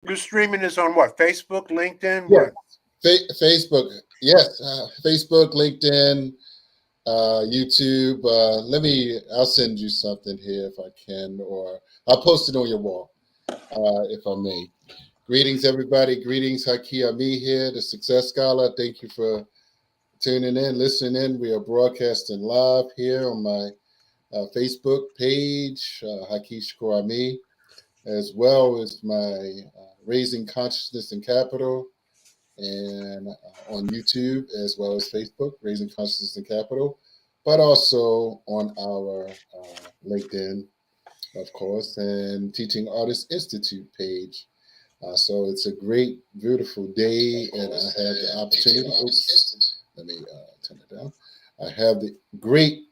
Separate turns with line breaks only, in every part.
You're streaming this on what? Facebook, LinkedIn,
Yeah,
what?
Facebook. Yes, Facebook, LinkedIn, YouTube. I'll send you something here if I can, or I'll post it on your wall, if I may. Greetings, everybody. Greetings, Haki Ammi here, the Success Scholar. Thank you for tuning in, listening in. We are broadcasting live here on my Facebook page, Haki Shakur Ammi, as well as my Raising Consciousness and Capital, and on YouTube as well as Facebook, Raising Consciousness and Capital, but also on our LinkedIn, of course, and Teaching Artists Institute page. So it's a great, beautiful day, and I have the opportunity. Oops, let me turn it down. I have the great,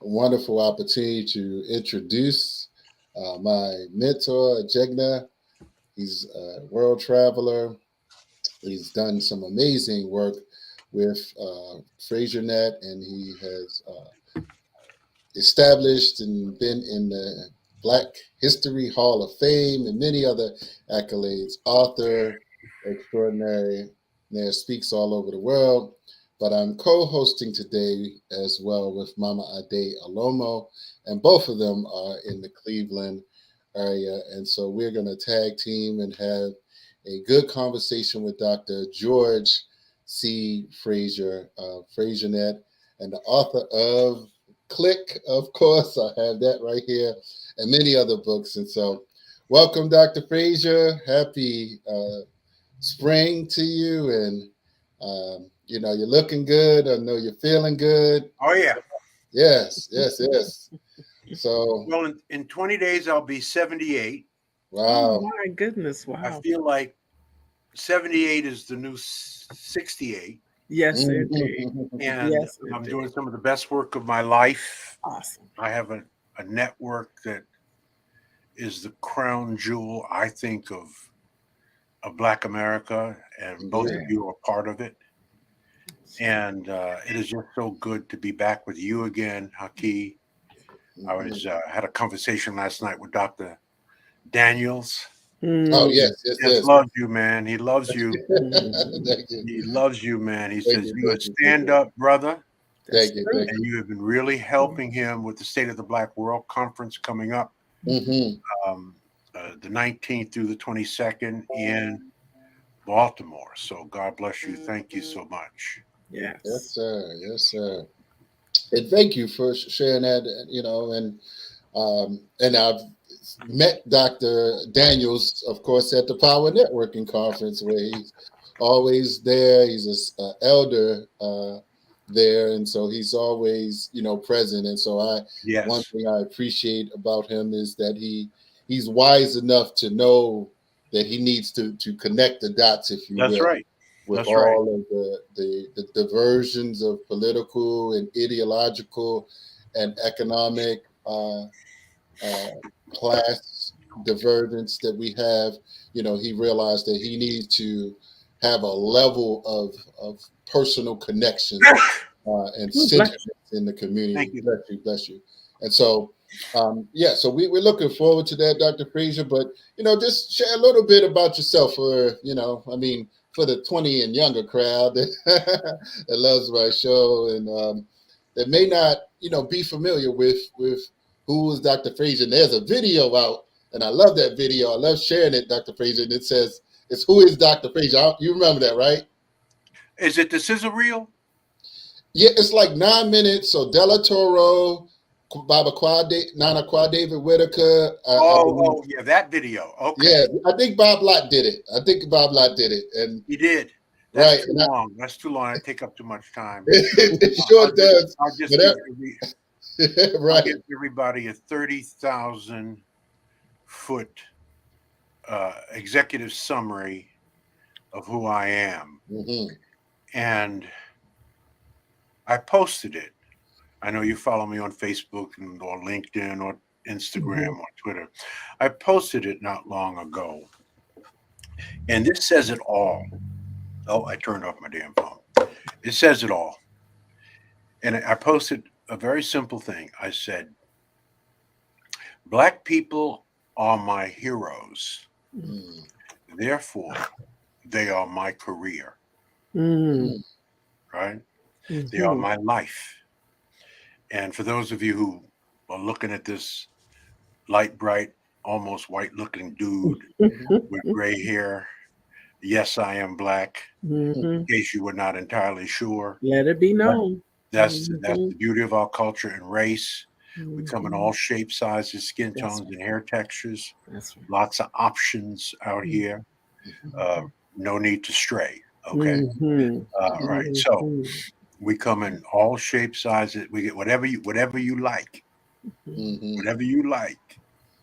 wonderful opportunity to introduce my mentor, Jegna. He's a world traveler. He's done some amazing work with FraserNet, and he has established and been in the Black History Hall of Fame and many other accolades. Author extraordinary, there speaks all over the world. But I'm co-hosting today as well with Mama Ade Olomo, and both of them are in the Cleveland area. And so we're going to tag team and have a good conversation with Dr. George C. Fraser of FraserNet, and the author of Click, of course. I have that right here, and many other books. And so, welcome, Dr. Fraser. Happy spring to you. And, you're looking good. I know you're feeling good.
Oh, yeah.
Yes, yes, yes. So,
Well, in 20 days, I'll be 78.
Oh
wow.
my goodness!
I
Wow.
feel like 78 is the new 68.
Yes, indeed.
Mhm.
And
Yes,
I'm
indeed.
doing some of the best work of my life.
Awesome.
I have a network that is the crown jewel, I think, of Black America, and both of
Indeed.
Right.
you are part of it. And it is just so good to be back with you again, Haki. I
Mhm.
was had a conversation last night with Dr. Daniels.
Oh,
Mm,
yes, yes,
Just
yes.
loves you, man. He loves you.
mm.
Thank you.
He loves you, man. He
Thank
says
you.
you're a
Thank you. Thank
stand
you.
up brother,
That's
Thank you.
true.
Thank
and
you.
you have been really helping him with the State of the Black World Conference coming up
Hmm.
um, the 19th through the 22nd in Baltimore. So God bless you. Thank you so much.
Yes,
Yes.
sir. Yes, sir. And thank you for sharing that. And I've met Dr. Daniels, of course, at the Power Networking Conference, where he's always there. He's an elder there, and so he's always, present. And so one
Yes,
thing I appreciate about him is that he's wise enough to know that he needs to connect the dots, if you
that's
will,
right.
with
That's right.
all of the diversions of political and ideological and economic uh, class divergence that we have. He realized that he needs to have a level of personal connection and
Ooh, bless
centeredness in the community.
Thank you.
Bless you, bless you. And so, yeah, so we're looking forward to that, Dr. Fraser. But, just share a little bit about yourself for the 20 and younger crowd that, that loves my show, and that may not, be familiar with who is Dr. Fraser. And there's a video out, and I love that video. I love sharing it, Dr. Fraser. And it says, it's Who is Dr. Fraser? You remember that, right?
Is it the sizzle reel?
Yeah, it's like 9 minutes. So Della Toro, Nana Qua David Whitaker, I
Oh,
believe.
oh, yeah, that video. Okay,
Yeah, I think Bob Lott did it. And
he did. That's
right,
too long. That's too long. I take up too much time.
it
I-
sure
I'll just,
does.
I'll just
But
give I'll
right,
give everybody a 30,000 foot executive summary of who I am,
hmm
and I posted it. I know you follow me on Facebook and or LinkedIn or Instagram
you.
or Twitter. I posted it not long ago, and this says it all. Oh, I turned off my damn phone. It says it all. And I posted a very simple thing. I said, Black people are my heroes.
Mhm.
mm,
Therefore, they are my career,
Mm.
right? They are
Mhm.
my life. And for those of you who are looking at this light, bright, almost white looking dude with gray hair, yes, I am black. In
Mhm.
case you were not entirely sure,
Let it be
that-
known.
that's
Mhm.
the beauty of our culture and race. We come in all
Mhm.
shapes, sizes, skin
That's
tones,
right.
and hair textures.
That's right.
Lots of options out here. Uh, no need to stray. Okay.
Mhm.
All right. So
Mhm.
we come in all shapes, sizes. We get whatever you like. Whatever you like.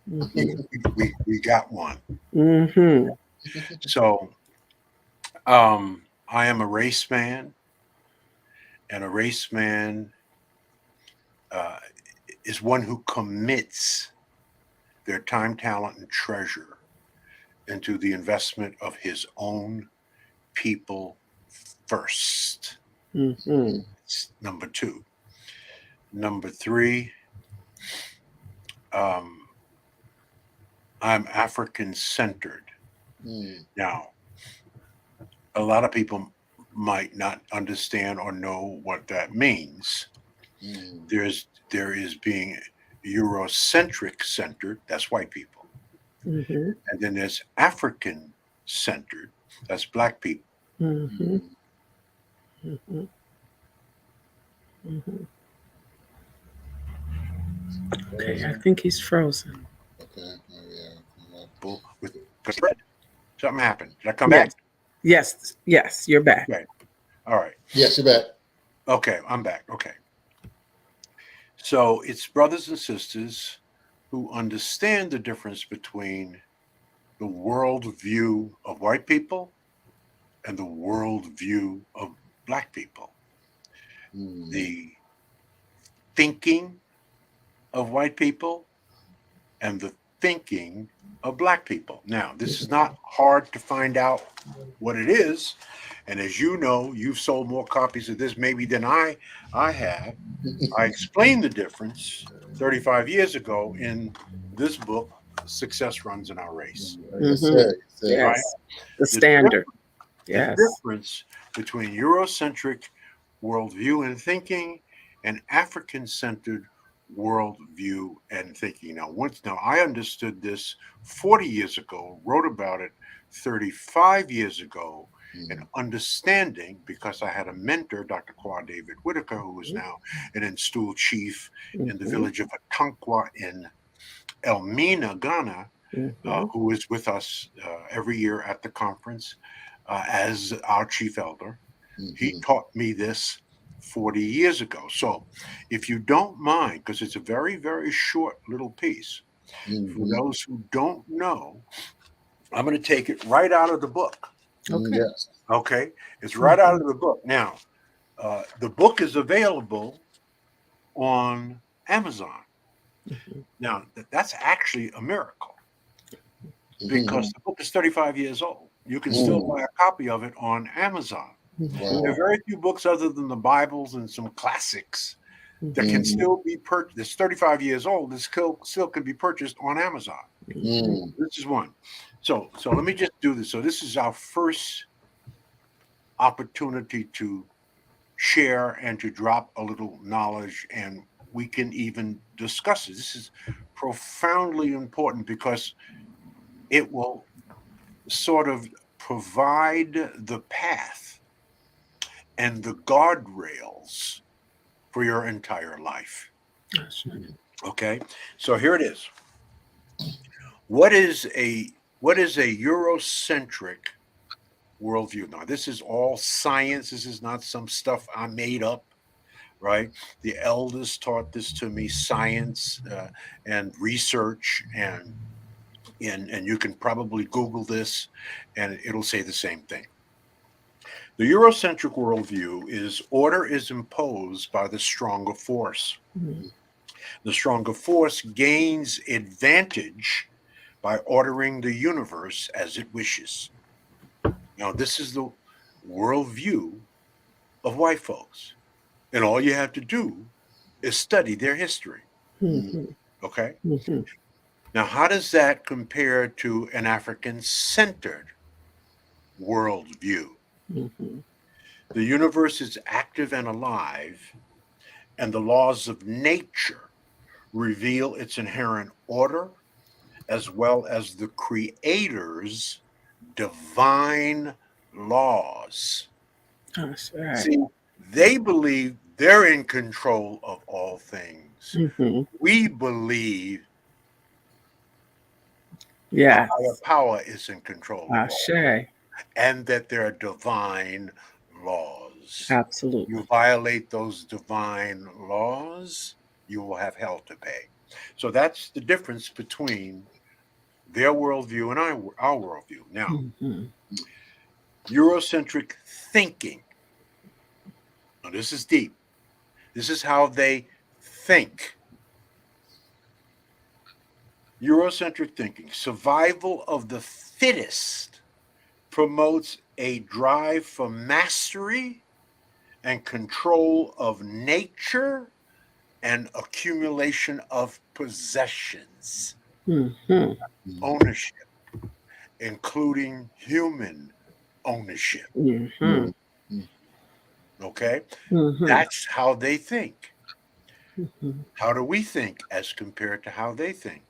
We
Mhm.
we got one.
Mhm.
So I am a race man, and a race man uh, is one who commits their time, talent, and treasure into the investment of his own people first.
Mhm.
It's number two. Number three, um, I'm African centered. Now, a lot of people might not understand or know what that means. There is being Eurocentric centered, that's white people.
Mhm.
And then there's African centered, that's black people.
Mhm. Mhm. Mhm. Okay, I think he's frozen.
Okay, maybe I'll come up.
People with something happened. Did I come
Yes.
back?
Yes. Yes. You're back.
Okay. All right.
Yes, you're back.
Okay, I'm back. Okay. So it's brothers and sisters who understand the difference between the worldview of white people and the worldview of black people. The thinking of white people and the thinking of black people. Now, this is not hard to find out what it is. And as you know, you've sold more copies of this maybe than I have. I explained the difference 35 years ago in this book, Success Runs in Our Race.
Yes,
Mhm.
sir. Yes, sir.
Right?
Yes. The
The
standard.
the
Yes.
difference between Eurocentric worldview and thinking and African centered worldview and thinking. Now I understood this 40 years ago, wrote about it 35 years ago, and understanding because I had a mentor, Dr. Kwa David Whitaker, who is now an in-stool chief in the
Mhm.
village of Atankwa in Elmina, Ghana,
Mhm.
who is with us every year at the conference as our chief elder. He taught me this 40 years ago. So, if you don't mind, because it's a very, very short little piece, for those who don't know, I'm going to take it right out of the book.
Okay.
Yes.
Okay. It's right out
Mhm.
of the book. Now, the book is available on Amazon.
Mhm.
Now, that's actually a miracle because the book is 35 years old. You can still buy a copy of it on Amazon. There are
Wow.
very few books other than the Bibles and some classics that can still be purchased. It's 35 years old. It still can be purchased on Amazon. This is one. So let me just do this. So this is our first opportunity to share and to drop a little knowledge, and we can even discuss it. This is profoundly important because it will sort of provide the path and the guardrails for your entire life.
That's right.
Okay, so here it is. What is a Eurocentric worldview? Now, this is all science. This is not some stuff I made up. Right? The elders taught this to me, science and research, and you can probably Google this, and it'll say the same thing. The Eurocentric worldview is order is imposed by the stronger force.
Mhm.
The stronger force gains advantage by ordering the universe as it wishes. Now, this is the worldview of white folks. And all you have to do is study their history.
Mhm.
Okay.
Mhm.
Now, how does that compare to an African centered worldview.
Mm-hmm.
The universe is active and alive, and the laws of nature reveal its inherent order as well as the creator's divine laws.
That's right.
See, they believe they're in control of all things.
Mm-hmm.
We believe a higher
Yes.
power is in control of all,
Ashe.
and that there are divine laws. You
Absolutely.
violate those divine laws, you will have hell to pay. So that's the difference between their worldview and our worldview. Now,
Mm-hmm.
Eurocentric thinking. Now, this is deep. This is how they think. Eurocentric thinking, survival of the fittest, promotes a drive for mastery and control of nature and accumulation of possessions,
Mm-hmm.
ownership, including human ownership.
Mm-hmm.
Okay?
Mm-hmm.
That's how they think.
Mm-hmm.
How do we think as compared to how they think?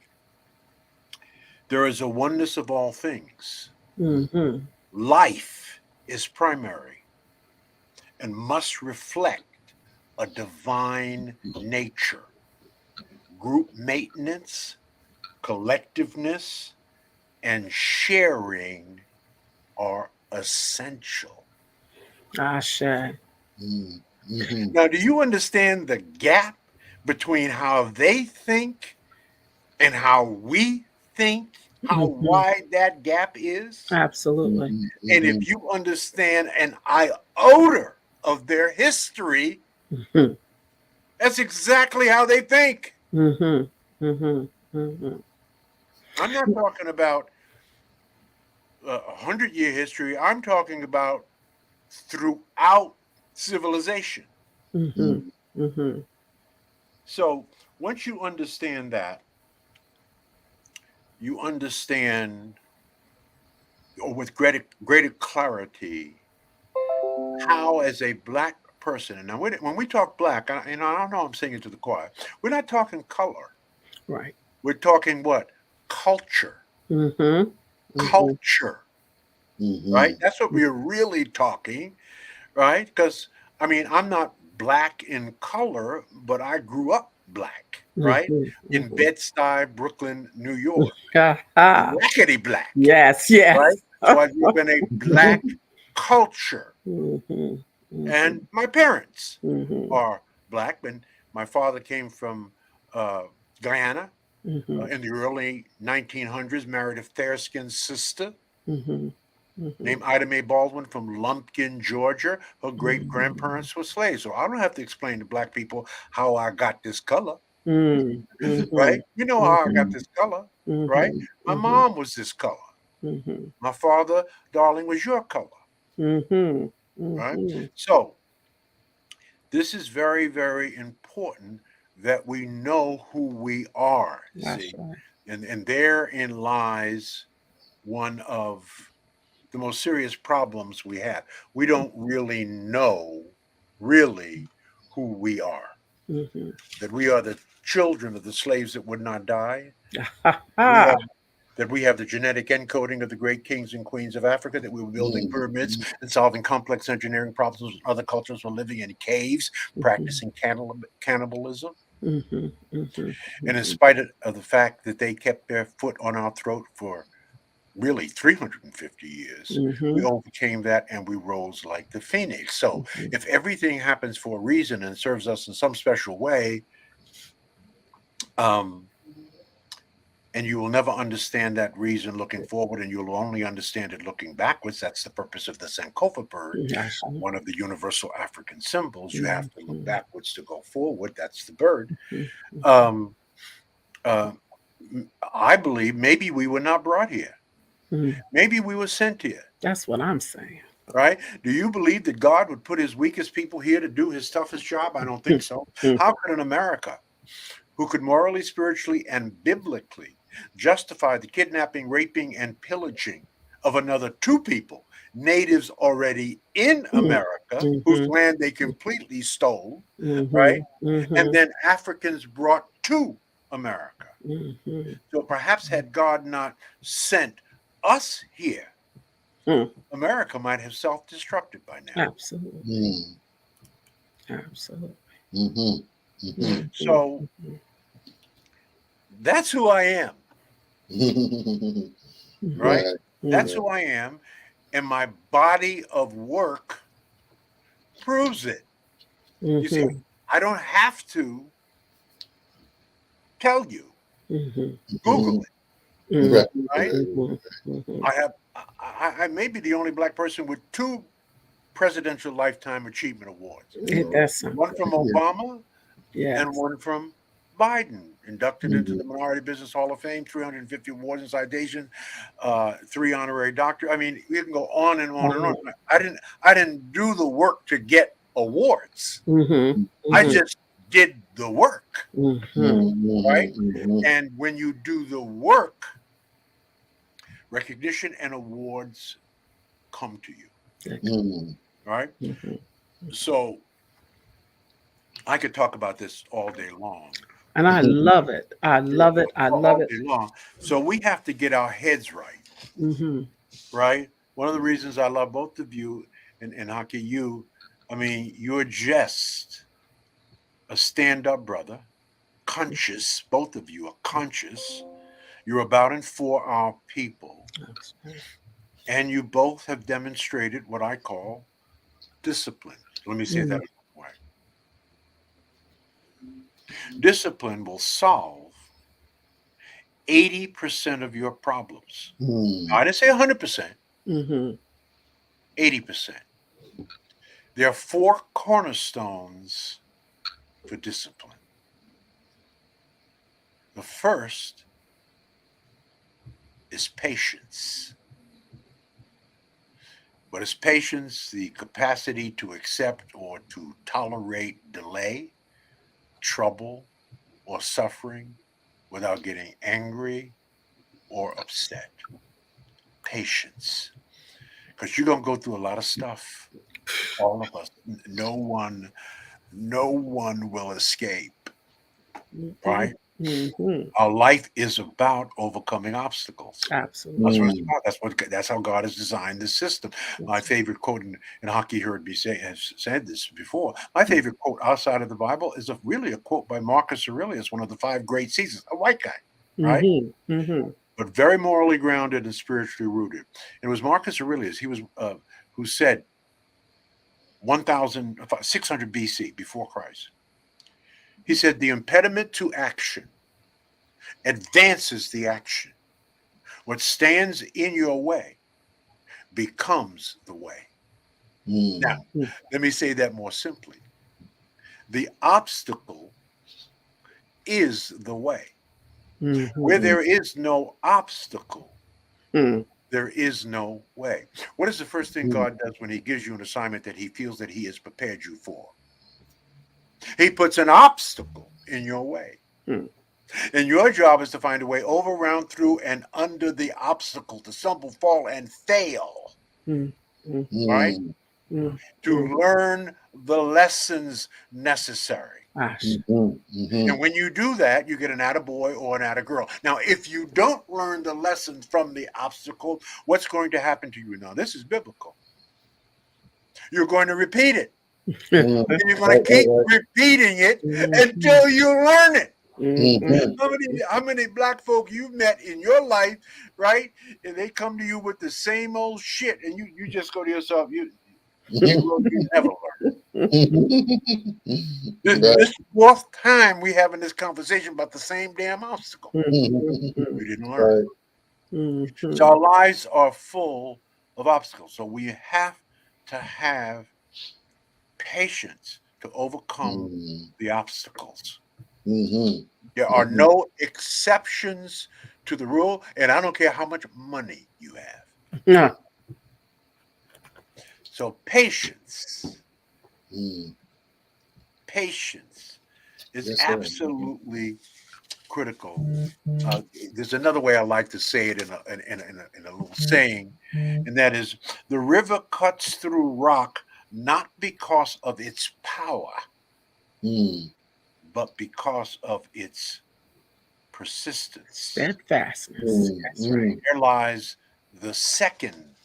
There is a oneness of all things.
Mm-hmm.
Life is primary and must reflect a divine nature. Group maintenance, collectiveness, and sharing are essential.
Ashe.
Now, do you understand the gap between how they think and how we think? How
Mm-hmm.
wide that gap is?
Absolutely.
And if you understand an iota of their history,
Mm-hmm.
that's exactly how they think.
Mm-hmm. Mm-hmm. Mm-hmm.
I'm not talking about a 100-year history. I'm talking about throughout civilization.
Mm-hmm. Mm-hmm.
So once you understand that, you understand, or with greater clarity, how as a black person, and now when we talk black, I don't know, I'm singing to the choir. We're not talking color.
Right.
We're talking what? Culture.
Mm-hmm. Mm-hmm.
Culture. Right? That's what we're really talking, right? Because I mean, I'm not black in color, but I grew up black, right?
Mm-hmm.
In
Mm-hmm.
Bed-Stuy, Brooklyn, New York.
Ha-ha.
Blackety black,
Yes,
right?
yes.
So I grew up in a black culture.
Mm-hmm. Mm-hmm.
And my parents
Mm-hmm.
are black. And my father came from uh, Guyana
Mm-hmm.
in the early 1900s, married a fair-skinned sister
Mm-hmm. Mm-hmm.
named Ida Mae Baldwin from Lumpkin, Georgia. Her great grandparents were slaves. So I don't have to explain to black people how I got this color,
Mm-hmm.
right?
Mm-hmm.
You know how I got this color, right?
Mm-hmm.
My
Mm-hmm.
mom was this color.
Mm-hmm.
My father, darling, was your color,
Mm-hmm.
right?
Mm-hmm.
So this is very, very important that we know who we are,
That's
see?
right.
And therein lies one of the most serious problems we have. We don't really know really who we are.
Mm-hmm.
That we are the children of the slaves that would not die. We
Ha-ha.
have that we have the genetic encoding of the great kings and queens of Africa, that we were building pyramids and solving complex engineering problems when other cultures were living in caves,
Mm-hmm.
practicing cannibalism.
Mm-hmm. Mm-hmm.
And in
Mm-hmm.
spite of the fact that they kept their foot on our throat for really 350 years, we
Mm-hmm.
overcame that and we rose like the phoenix. So
Mm-hmm.
if everything happens for a reason and serves us in some special way, um, and you will never understand that reason looking forward, and you'll only understand it looking backwards. That's the purpose of the Sankofa bird,
That's right.
one of the universal African symbols. You have to look
Mm-hmm.
backwards to go forward. That's the bird.
Mm-hmm.
Um, uh, I believe maybe we were not brought here.
Mm-hmm.
Maybe we were sent here.
That's what I'm saying.
Right? Do you believe that God would put his weakest people here to do his toughest job? I don't think so. How could an America who could morally, spiritually, and biblically justify the kidnapping, raping, and pillaging of another two people, natives already in America, whose
Mhm.
land they completely stole, right?
Mhm.
And
Mhm.
then Africans brought to America.
Mhm.
So perhaps had God not sent us here,
Mm.
America might have self-destructed by now.
Absolutely.
Mm.
Absolutely.
Mhm. Mhm.
Mhm.
So that's who I am,
Mhm.
right?
Mhm.
Right.
That's
Mhm.
who I am. And my body of work proves it. You see,
Mhm.
I don't have to tell you.
Mhm.
Google
Mhm.
it,
Mhm.
Right.
right?
Right.
Mhm. Mhm.
I have I may be the only black person with two presidential lifetime achievement awards.
Ain't that
One
something?
from
Yeah.
Obama and
Yes.
one from Biden, inducted into
Mhm.
the Minority Business Hall of Fame, 350 awards and citations, 3 honorary doctor. I mean, we can go on and on and on.
Mhm.
I didn't do the work to get awards.
Mhm.
I
Mhm.
just did the work,
Mhm.
Mhm.
right?
Mhm.
And when you do the work, recognition and awards come to you,
Mhm.
right?
Mhm.
So I could talk about this all day long,
And I
Mhm.
love it. I love it. I love
all
it.
day long. So we have to get our heads right,
Mhm.
right? One of the reasons I love both of you and Haki, I mean, you're just a stand-up brother, conscious. Both of you are conscious. You're about and for our people,
That's right.
and you both have demonstrated what I call discipline. Let me say that
Mhm.
another way. Discipline will solve 80% of your problems. Now, I
Mhm.
didn't say 100%,
Mhm.
80%. There are four cornerstones for discipline. The first is patience. What is patience? The capacity to accept or to tolerate delay, trouble, or suffering without getting angry or upset. Patience. Because you're going to go through a lot of stuff. All of us. No one will escape,
Mhm.
right?
Mhm.
Our life is about overcoming obstacles. That's what it's
Absolutely.
Mhm.
about. That's how God has designed this system. My
That's
favorite quote, and Haki heard me say has said this before. My favorite quote outside of the Bible is really a quote by Marcus Aurelius, one of the five great Caesars, a white guy, right?
Mhm. Mhm.
But very morally grounded and spiritually rooted. And it was Marcus Aurelius. He was who said 1,600 BC before Christ. He said the impediment to action advances the action. What stands in your way becomes the way. Now,
Mhm.
let me say that more simply. The obstacle is the way. Where
Mhm.
Mhm.
there is no obstacle,
Mhm.
there is no way. What is the first thing
Mhm.
God does when He gives you an assignment that He feels that He has prepared you for? He puts an obstacle in your way.
Mhm.
And your job is to find a way over, around, through, and under the obstacle to stumble, fall, and fail,
Mhm. Mhm.
right?
Mhm.
To
Mhm.
learn the lessons necessary.
Gosh.
Mhm.
And
Mhm.
when you do that, you get an attaboy or an attagirl. Now, if you don't learn the lesson from the obstacle, what's going to happen to you? Now, this is biblical. You're going to repeat it.
Mhm.
And you're going to
Right. Right.
keep
Right.
repeating it
Mhm.
until you learn it.
Mhm.
Mhm.
How many black folk you've met in your life, right? And they come to you with the same old shit, and you just go to yourself, Negro, you never learn. This
Right.
is the fourth time we having this conversation about the same damn obstacle.
Mhm.
You didn't learn.
Right.
So
Mhm.
our lives are full of obstacles. So we have to have patience to overcome
Mhm.
the obstacles.
Mhm.
There are
Mhm.
no exceptions to the rule, and I don't care how much money you have.
Yeah.
So patience
Mhm.
is
Yes, sir.
absolutely critical. There's another way I like to say it in a little saying, and that is, the river cuts through rock not because of its power,
Mm.
but because of its persistence.
Steadfastness.
Mm.
That's right.
There lies the second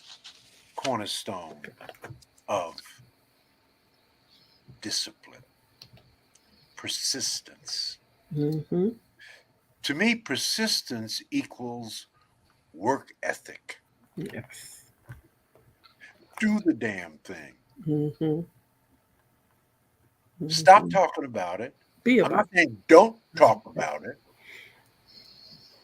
cornerstone of discipline: persistence.
Mm-hmm.
To me, persistence equals work ethic.
Yes.
Do the damn thing.
Mm-hmm.
Stop
Mm-hmm.
talking about it.
Be
I'm not
about
saying don't talk about it.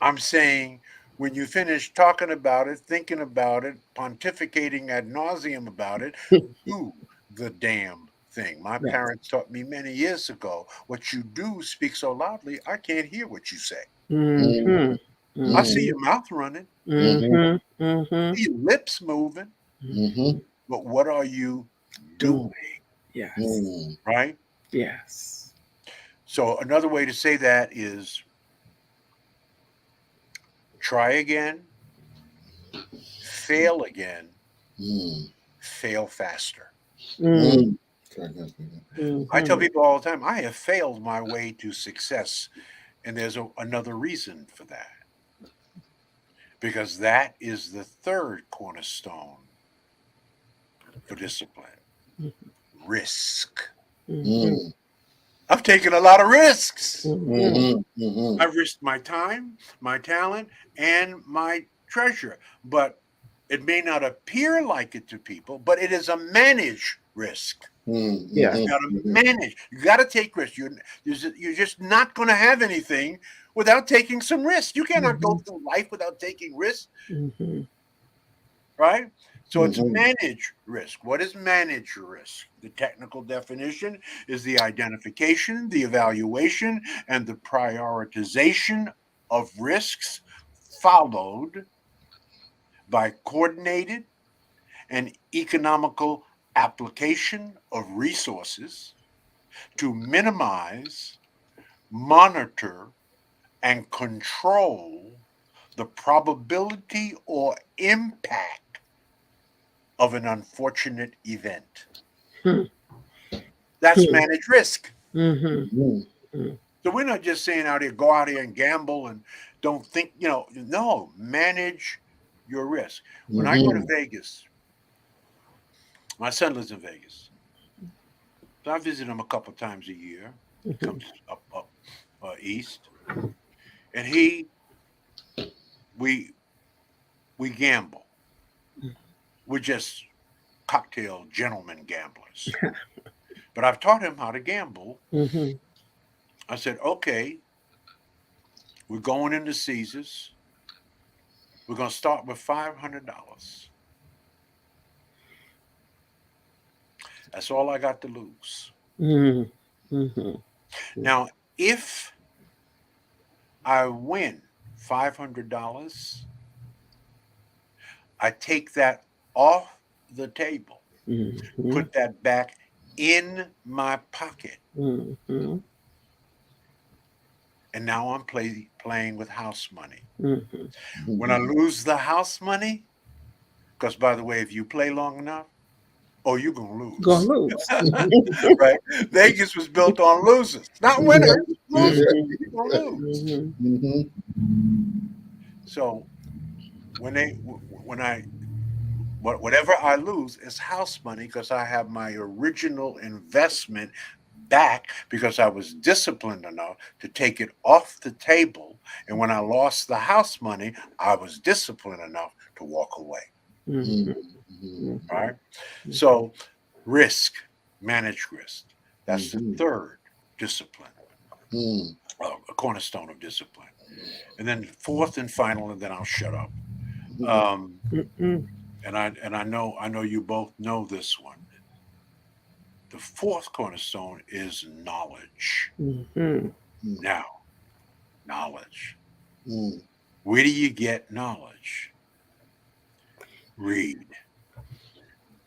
I'm saying when you finish talking about it, thinking about it, pontificating ad nauseum about it,
it.
do the damn thing. My
Yes.
parents taught me many years ago, what you do speaks so loudly, I can't hear what you say.
Mm-hmm.
I see
Mm-hmm.
your mouth running,
Mm-hmm.
Mm-hmm. Mm-hmm.
see your lips moving,
Mm-hmm.
but what are you doing,
Doing. Yes.
Mm.
right?
Yes.
So another way to say that is try again, fail again,
Mm.
fail faster.
Mm-hmm.
Mm. Very good, very good.
I tell people all the time, I have failed my way to success. And there's another reason for that. Because that is the third cornerstone for discipline: risk.
Mm-hmm.
Mm.
I've taken a lot of risks.
Mm-hmm.
Mm-hmm. Mm-hmm.
I've risked my time, my talent, and my treasure. But it may not appear like it to people, but it is a managed risk.
Yeah.
You got
Mm-hmm.
to
Mm-hmm.
manage. You got to take risks. You're just not going to have anything without taking some risks. You cannot go
Mm-hmm.
through life without taking risks,
Mm-hmm.
right? So it's
Mm-hmm.
manage risk. What is manage risk? The technical definition is the identification, the evaluation, and the prioritization of risks, followed by coordinated and economical application of resources to minimize, monitor, and control the probability or impact of an unfortunate event. That's managed risk.
Mm-hmm.
Mm-hmm.
So we're not just saying out here, go out here and gamble and don't think, no, manage your risk. When I go to
Mm-hmm.
Vegas, my son lives in Vegas. So I visit him a couple times a year. He
Mm-hmm.
comes up east, and we we gamble. We're just cocktail gentlemen gamblers. But I've taught him how to gamble.
Mm-hmm.
I said, okay, we're going into Caesars. We're going to start with $500. That's all I got to lose.
Mm-hmm.
Now, if I win $500, I take that off the table,
Mm-hmm.
put that back in my pocket,
Mm-hmm.
and now I'm playing with house money.
Mm-hmm.
When I lose the house money, because by the way, if you play long enough, oh, you're gonna
Gonna
lose.
lose.
Right? Vegas was built on losers, not
Yeah.
winners, losers.
Mm-hmm.
You're gonna lose.
Mm-hmm.
Mm-hmm.
So when I whatever I lose is house money because I have my original investment back because I was disciplined enough to take it off the table. And when I lost the house money, I was disciplined enough to walk away.
Mm-hmm.
Mm-hmm.
Mm-hmm.
All right. So risk, manage risk. That's the
Mm-hmm.
third discipline,
Mm-hmm.
a cornerstone of discipline. And then fourth and final, and then I'll shut up.
Mm-hmm.
Um,
Mm-hmm.
and I know you both know this one. The fourth cornerstone is knowledge.
Mm-hmm.
Now, knowledge.
Mm-hmm.
Where do you get knowledge? Read.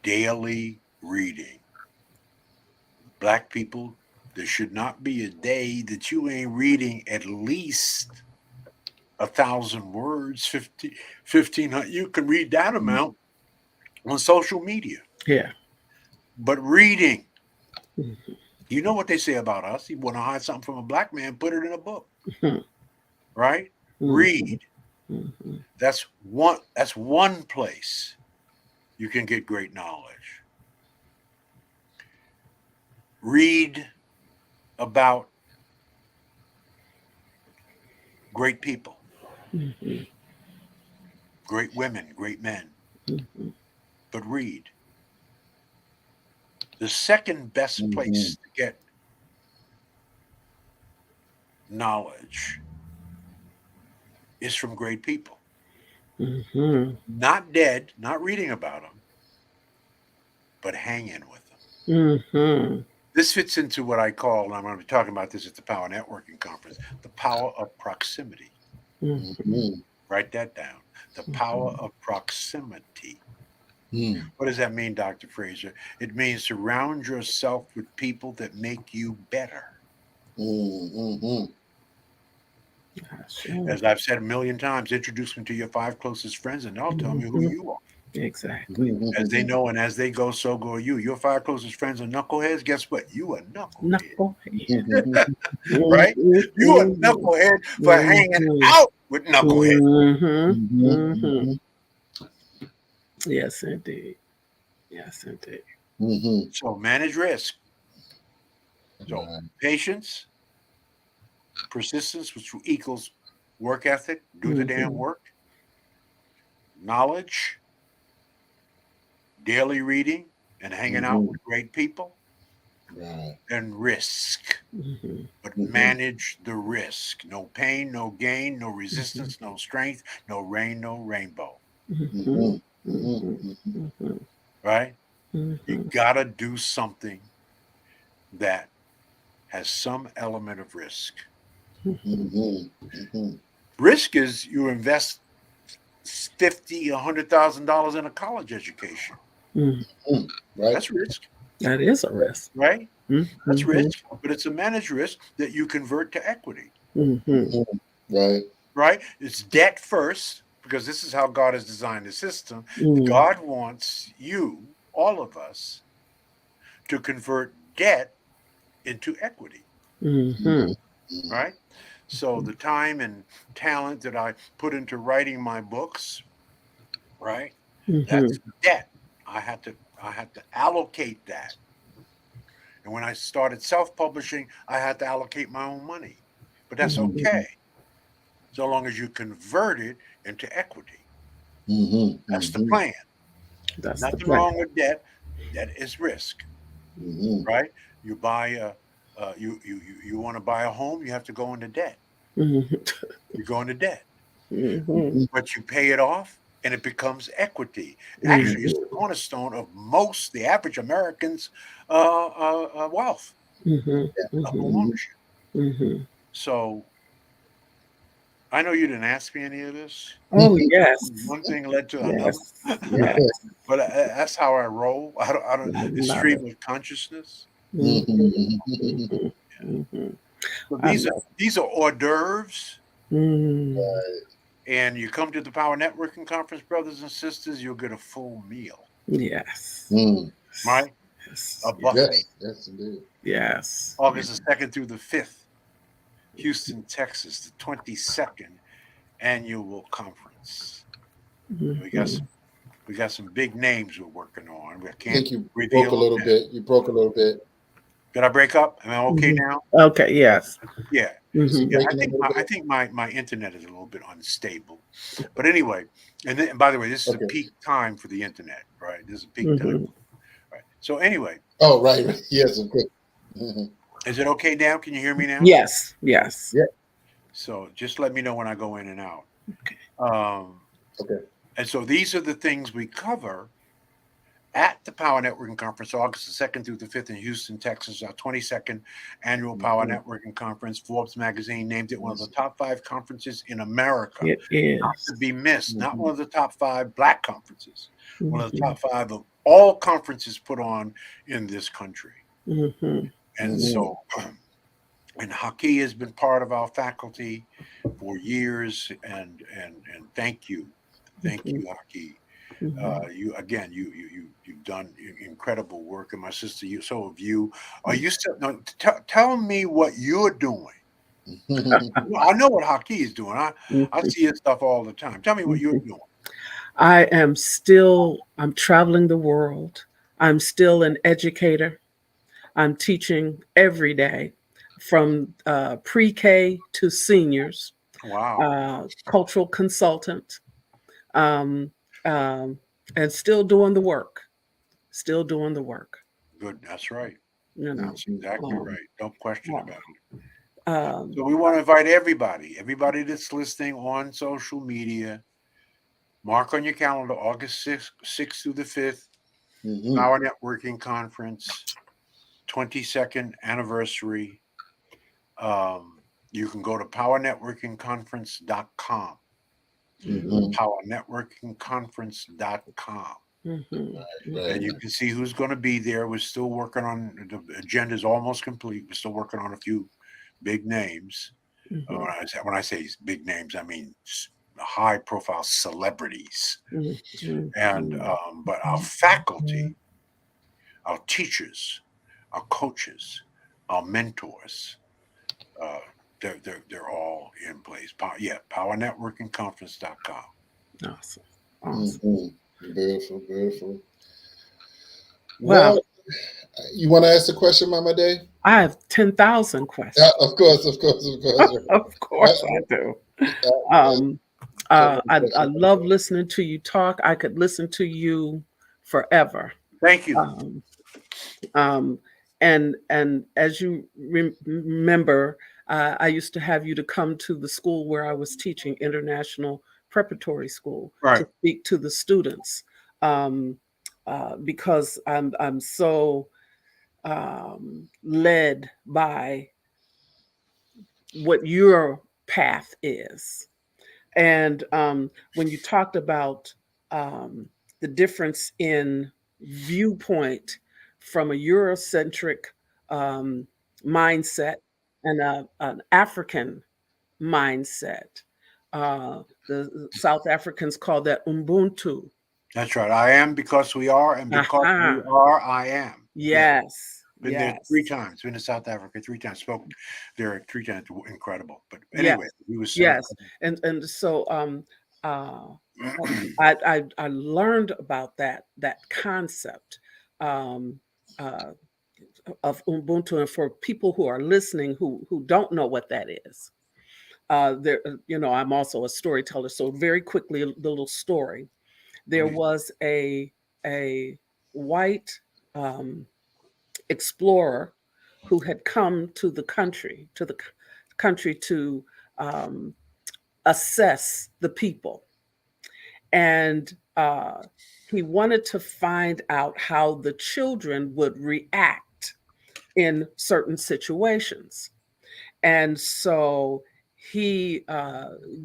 Daily reading. Black people There should not be a day that you ain't reading at least 1,000 words, 1,500. You can read that amount on social media.
Yeah.
But reading,
Mm-hmm.
you know what they say about us. You want to hide something from a black man, put it in a book,
Mm-hmm.
right? Read.
Mm-hmm.
That's one place you can get great knowledge. Read about great people,
Mm-hmm.
great women, great men,
Mm-hmm.
but read. The second best place to get knowledge is from great people.
Mm-hmm.
Not dead, not reading about them, but hanging with them.
Mm-hmm.
This fits into what I call, and I'm going to be talking about this at the Power Networking Conference, the power of proximity.
Mm-hmm.
Write that down. The power of proximity.
Mm.
What does that mean, Dr. Fraser? It means surround yourself with people that make you better.
Mm.
Sure.
As I've said a million times, introduce me to your 5 closest friends and they'll tell me who
Mm-hmm.
you are.
Exactly.
As they know and as they go, so go you. Your 5 closest friends are knuckleheads. Guess what? You a knucklehead,
Knucklehead.
right? You a
Mm-hmm.
knucklehead for hanging
Mm-hmm.
out with knuckleheads.
Mm-hmm. Mm-hmm. Yes, indeed. Yes, indeed.
So manage risk. So
Right.
patience, persistence, which equals work ethic, do the damn
Mm-hmm.
work, knowledge, daily reading, and hanging out with great people,
Right.
and risk.
Mm-hmm.
But manage the risk. No pain, no gain, no
Mm-hmm.
resistance, no strength, no rain, no rainbow.
Mm-hmm. Mm-hmm.
Right? You
Mm-hmm.
gotta do something that has some element of risk. Risk is you invest 50, $100,000 in a college education.
Mm-hmm.
Right.
That's risk,
That is a risk.
right? That's
Mm-hmm.
risk, but it's a managed risk that you convert to equity,
Mm-hmm.
Right.
right? It's debt first, because this is how God has designed the system.
Mm-hmm.
God wants you, all of us, to convert debt into equity,
Mm-hmm.
right? So the time and talent that I put into writing my books, right?
Mm-hmm.
That's debt. I had to allocate that. And when I started self-publishing, I had to allocate my own money. But that's
Mm-hmm.
okay, so long as you convert it into equity. That's the plan.
That's the
Nothing
plan.
wrong with debt. Debt is risk, right? You buy a you want to buy a home, you have to go into debt.
Mm-hmm.
You go into debt,
Mm-hmm.
but you pay it off, and it becomes equity. Actually, it's
Mm-hmm.
the cornerstone of the average American's wealth
Mm-hmm.
of
Mm-hmm.
home ownership.
Mm-hmm.
So I know you didn't ask me any of this.
Oh yes.
One thing led to another,
Yes. Yes.
but that's how I roll. I don't.
I
It's
love it.
stream of consciousness.
Mm-hmm. Mm-hmm. Mm-hmm.
So
I
these are
love
these are hors d'oeuvres.
it. Mm.
And you come to the Power Networking Conference, brothers and sisters, you'll get a full meal,
Yes.
right?
Yes.
A
Yes.
buffet.
Yes, indeed.
Yes.
August the 2nd through the 5th, Houston, Texas, the 22nd annual conference.
Mm-hmm.
We got some big names we're working on. We
I
can't
think you broke a
reveal them
little
now.
bit. You broke a little bit.
Did I break up? Am I okay
Mm-hmm.
now?
Okay. Yes.
Yeah.
Is it
Mm-hmm.
Yeah, I
breaking up a
think
little
my, I
bit?
think my internet is a little bit unstable, but anyway, and by the way, this is a
Okay.
peak time for the internet, right? This is a peak time,
Mm-hmm.
right? So anyway,
Oh, right. Right. Yes, of course. Mhm.
is it okay now? Can you hear me now?
Yes. Yes.
Yeah.
So just let me know when I go in and out.
Okay.
Okay.
And so these are the things we cover at the Power Networking Conference, August the 2nd through the 5th in Houston, Texas, our 22nd annual Power
Mhm.
Networking Conference. Forbes magazine named it one of the
Yes.
top 5 conferences in America,
It
not
is.
to be missed. Not
Mhm.
one of the top 5 Black conferences, one of the
Mm-hmm.
top 5 of all conferences put on in this country.
Mm-hmm.
And
Mhm.
so, and Haki has been part of our faculty for years. And thank you, Haki.
Mhm.
You again, you've done incredible work, and my sister, you so have you. Are you still? No, tell me what you're doing. Well, I know what Haki is doing. I
Mhm.
see his stuff all the time. Tell me what you're
Mhm.
doing.
I'm traveling the world. I'm still an educator. I'm teaching every day from pre-K to seniors,
Wow,
cultural consultant, um, um, and still doing the work. Still doing the work.
good. That's right.
You know.
That's exactly
Um,
right. Don't question
um,
about it.
um,
So we want to invite everybody that's listening on social media. Mark on your calendar, August 6th through the 5th,
Mhm.
Power Networking Conference, 22nd anniversary. You can go to powernetworkingconference.com.
mhm,
Mhm.
Powernetworkingconference.com.
mhm,
And
Right.
you
mhm,
can see who's going to be there. We're still working on the agenda is almost complete. We're still working on a few big names.
mhm,
When I say big names, I mean high profile celebrities.
mhm,
And
mhm,
but our faculty, our teachers, our coaches, our mentors, uh, they're all in place. Powernetworkingconference.com.
awesome. Awesome.
Mhm. Beautiful, beautiful.
Wow.
Well, you want to ask the question, Mama Day?
I have 10,000
Yeah,
questions.
of course, of course, of course.
Of
Uh,
course I do.
uh,
Um,
so many
I
questions.
love listening to you talk. I could listen to you forever.
Thank you.
Um, um, and as you remember, I used to have you to come to the school where I was teaching, International Preparatory School, to
Right.
speak to the students, um, because I'm so led by what your path is. And when you talked about um, the difference in viewpoint from a Eurocentric um, mindset and an African mindset, the South Africans call that Ubuntu.
That's right. I am because we are, and because we
Aha.
are, I am. Yeah.
Yes.
Been there three
Yes.
times. Been to South Africa three times. Spoke there three times. Incredible. But
Yes.
anyway, he was saying.
Yes. And so uh, I learned about that concept um, uh, of Ubuntu, and for people who are listening who don't know what that is, there I'm also a storyteller. So very quickly, the little story. There
Please.
was a white um, explorer who had come to the country to um, assess the people. And he wanted to find out how the children would react in certain situations. And so he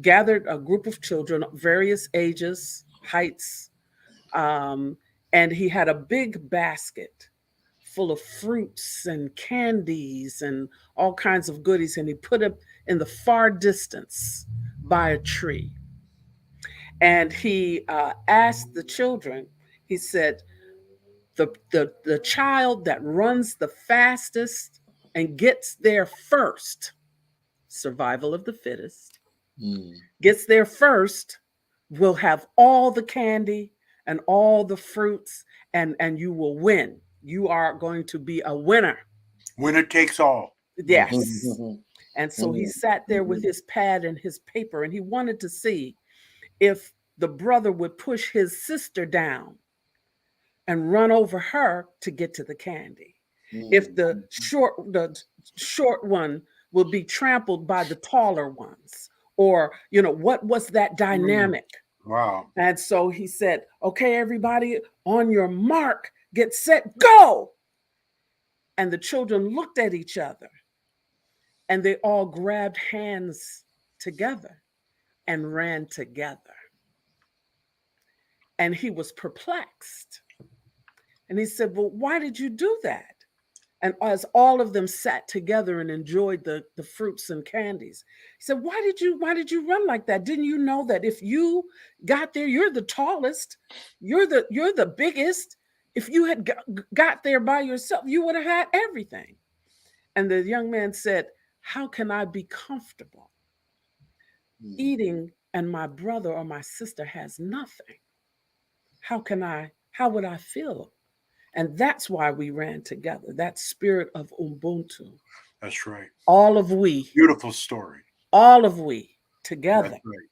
gathered a group of children, various ages, heights, um, and he had a big basket full of fruits and candies and all kinds of goodies. And he put it in the far distance by a tree. And he asked the children, he said, the child that runs the fastest and gets there first, survival of the fittest,
Mm,
gets there first, will have all the candy and all the fruits, and you will win. You are going to be a winner.
Winner takes all.
mhm,
Yes.
mhm,
And so he
mhm,
sat there with
mhm,
his pad and his paper, and he wanted to see if the brother would push his sister down and run over her to get to the candy. If the short one will be trampled by the taller ones, or what was that
Mm.
dynamic?
Wow.
And so he said, "Okay, everybody, on your mark, get set, go!" And the children looked at each other, and they all grabbed hands together and ran together. And he was perplexed. And he said, "Well, why did you do that?" And as all of them sat together and enjoyed the fruits and candies, he said, why did you run like that? Didn't you know that if you got there, you're the tallest, you're the biggest. If you had got there by yourself, you would have had everything. And the young man said, how can I be comfortable
Mm.
eating and my brother or my sister has nothing? How would I feel? And that's why we ran together, that spirit of Ubuntu.
That's right.
All of we,
Beautiful story.
all of we
That's
together.
right.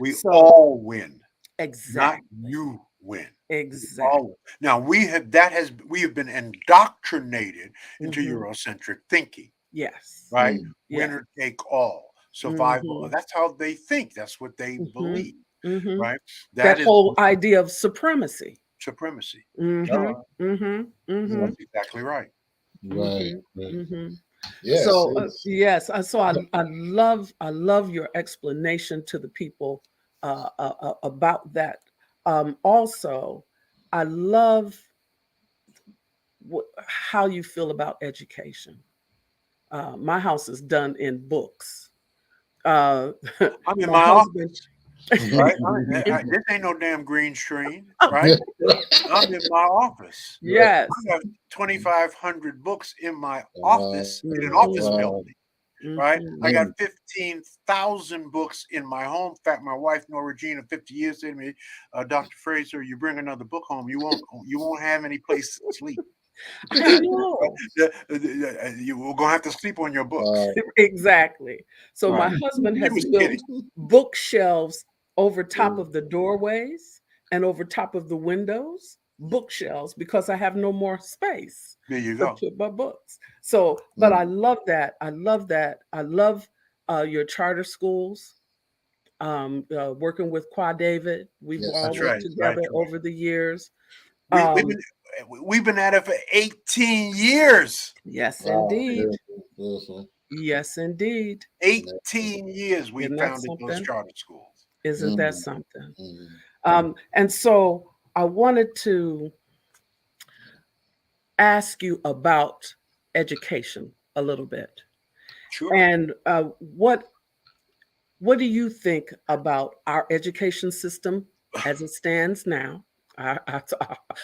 We
So
all win, not
exactly,
you win.
exactly.
Now we have been indoctrinated into
Hmm.
Eurocentric thinking,
Yes,
right?
Mm.
yes.
Winner take all, survival.
Hmm.
That's how they think. That's what they
Hmm.
believe,
Hmm.
right? That
That
is
whole idea of supremacy.
supremacy.
Hmm.
Duh.
Hmm. Hmm.
That's exactly right.
Right.
Hmm.
Right.
Hmm.
Yes.
So
It's,
yes, so I love your explanation to the people about that. Also, I love how you feel about education. My house is done in books. Uh,
I'm in
my
my
husband.
office, right? This ain't no damn green screen, right? I'm in my office.
right.
Yes.
I have 2,500 books in my
Wow.
office in an office
Hmm.
Wow.
building, right? I
Hmm.
got
Mm.
15,000 books in my home. In fact, my wife, Nora Regina, 50 years said to me, Dr. Fraser, you bring another book home, you won't have any place to sleep.
I know.
You will gonna have to sleep on your books.
Wow.
Exactly. So my
Right.
husband
He
has
was kidding.
built bookshelves over top
Mm.
of the doorways and over top of the windows, bookshelves, because I have no more space
There you
to
go.
put my books. So, but I
Mm.
love that. I love that. I love your charter schools. Working with Qua David, we've
Yes.
all
That's
worked
right. Right.
together
Right.
over the years.
We, we've
Um,
been we've been at it for 18 years.
yes,
Wow.
indeed.
Beautiful. Beautiful.
Yes, indeed.
18 years we
Isn't that
founded those
something?
charter schools.
Isn't that
Mm.
something?
Mm.
And so I wanted to ask you about education a little bit.
Sure.
And what do you think about our education system as it stands now? I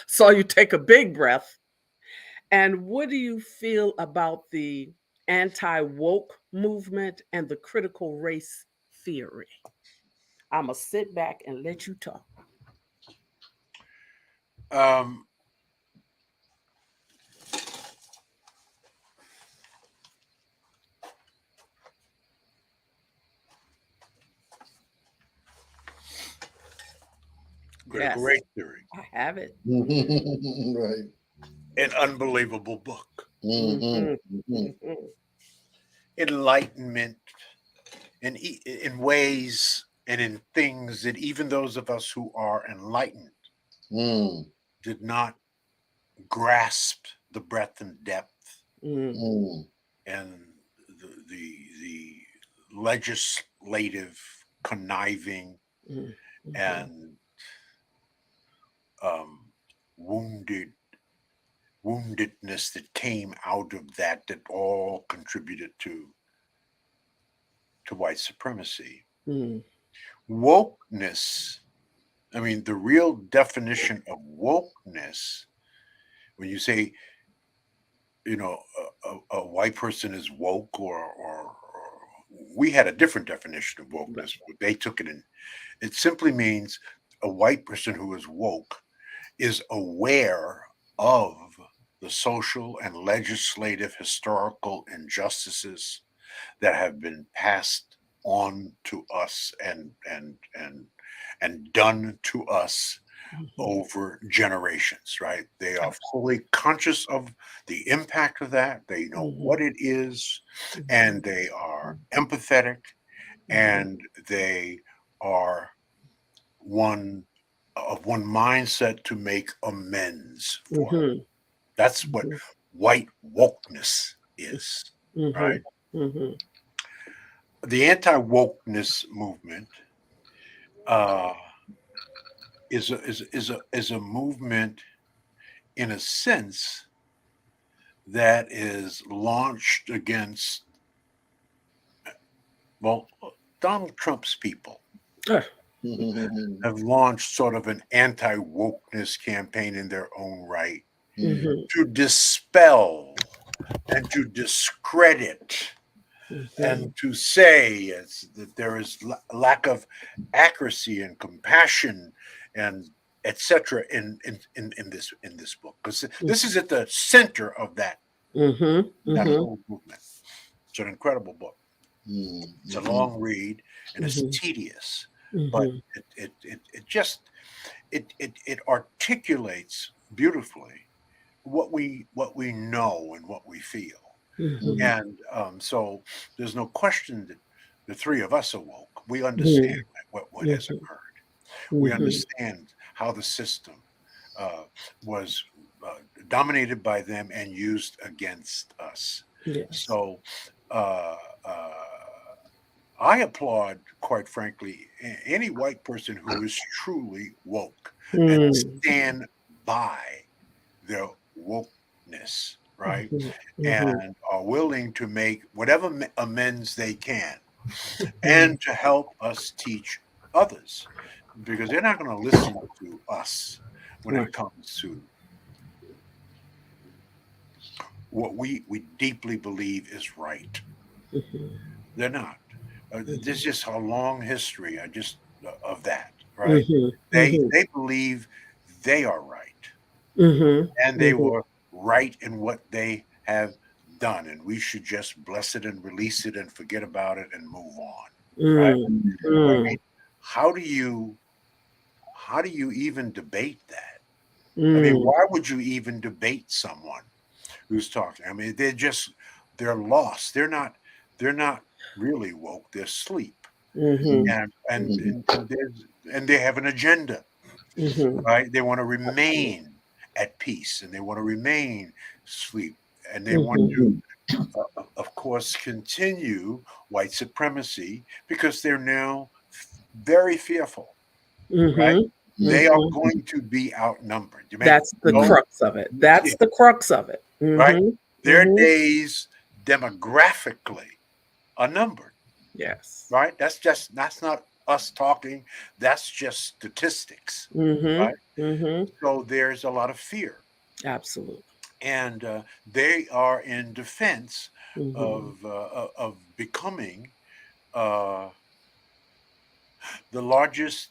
saw you take a big breath. And what do you feel about the anti woke movement and the critical race theory? I'm going to sit back and let you talk.
Um, Critical
Yes,
race theory,
I have it.
Right.
an unbelievable book.
Mm-hmm.
Hmm.
Mm-hmm.
Enlightenment in ways and in things that even those of us who are enlightened
Mm.
did not grasp the breadth and depth
Mm,
Mm.
and the legislative conniving
mm, mhm,
and um, wounded woundedness that came out of that all contributed to white supremacy.
mm,
Wokeness, I mean, the real definition of wokeness, when you say, a white person is woke, or we had a different definition of
right.
wokeness, but they took it in. It simply means a white person who is woke is aware of the social and legislative historical injustices that have been passed on to us and done to us
Mhm,
over generations, right? They are
absolutely.
fully conscious of the impact of that. They know what
Mhm,
it is, and
mhm,
they are empathetic,
mhm,
and they are one of one mindset to make amends for it.
mhm,
That's what
mhm,
white wokeness is, right?
mhm, mhm,
The anti-wokeness movement uh, is a movement, in a sense, that is launched against, well, Donald Trump's people
Uh,
have launched sort of an anti-wokeness campaign in their own right
mhm,
to dispel and to discredit
mhm,
and to say that there is lack of accuracy and compassion and etc. In this book, because this is at the center of
mhm,
that
mhm,
whole movement. It's an incredible book. It's a long read and it's
mhm,
tedious, but
mhm,
it just it articulates beautifully what we know and what we feel.
mhm,
And so there's no question that the three of us are woke. We understand
mhm,
what has
mhm,
occurred. We
mhm.
understand how the system uh, was dominated by them and used against us.
Yes.
So uh, uh, I applaud, quite frankly, any white person who is truly woke and
Mm.
stand by their wokeness, right?
Mhm, mhm,
And are willing to make whatever amends they can
mhm.
and to help us teach others because they're not going to listen to us when it
Right.
comes to what we deeply believe is right.
Mhm,
They're not. There's
mhm,
just a long history of that, right?
mhm, mhm,
They believe they are right
mhm,
and they
mhm.
were right in what they have done, and we should just bless it and release it and forget about it and move on, right?
Mm,
I mean,
mm,
how do you how do you even debate that? I mean,
mm,
why would you even debate someone who's talking? I mean, they're lost. They're not really woke. They're asleep.
mhm,
And they have an agenda,
mhm,
right? They want to remain at peace and they want to remain asleep and they want
mhm,
to of course continue white supremacy because they're now very fearful, right?
mhm,
They are
mhm.
going to be outnumbered. You make
That's the
no,
crux of it. That's
yeah,
the crux of it.
right?
Mhm,
Their
mhm.
days demographically are numbered,
Yes.
right? That's not us talking. That's just statistics,
Mhm,
right?
mhm.
So there's a lot of fear,
Absolutely.
and they are in defense
Mhm.
of becoming uh, the largest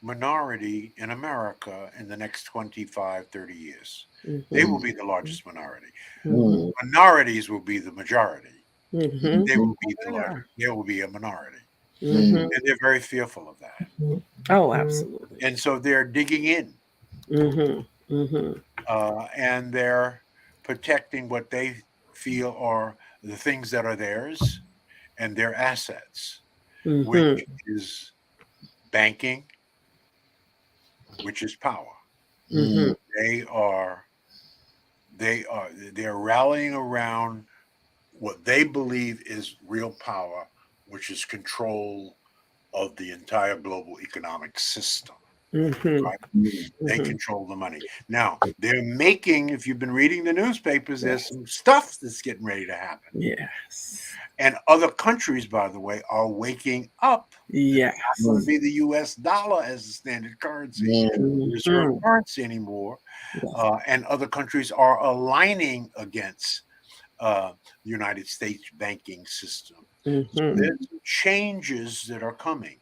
minority in America in the next 25, 30 years. They will
Mhm.
be the largest minority.
Mhm.
Minorities will be the majority.
Mhm.
They will be the
They
larger.
are.
There will be a minority.
Mhm.
And they're very fearful of that.
Oh, absolutely.
And so they're digging in
Mhm. Mhm.
and they're protecting what they feel are the things that are theirs and their assets, which
Mhm.
is banking, which is power.
Mhm.
They are they're rallying around what they believe is real power, which is control of the entire global economic system.
Mhm.
Right? They
Mhm.
control the money. Now they're making, if you've been reading the newspapers, there's
Yes.
some stuff that's getting ready to happen.
Yes.
And other countries, by the way, are waking up. They're not going to
Yes.
be the US dollar as the standard currency, the reserve
Mhm.
currency anymore.
Yes.
And other countries are aligning against the United States banking system. So
Mhm.
there's some changes that are coming.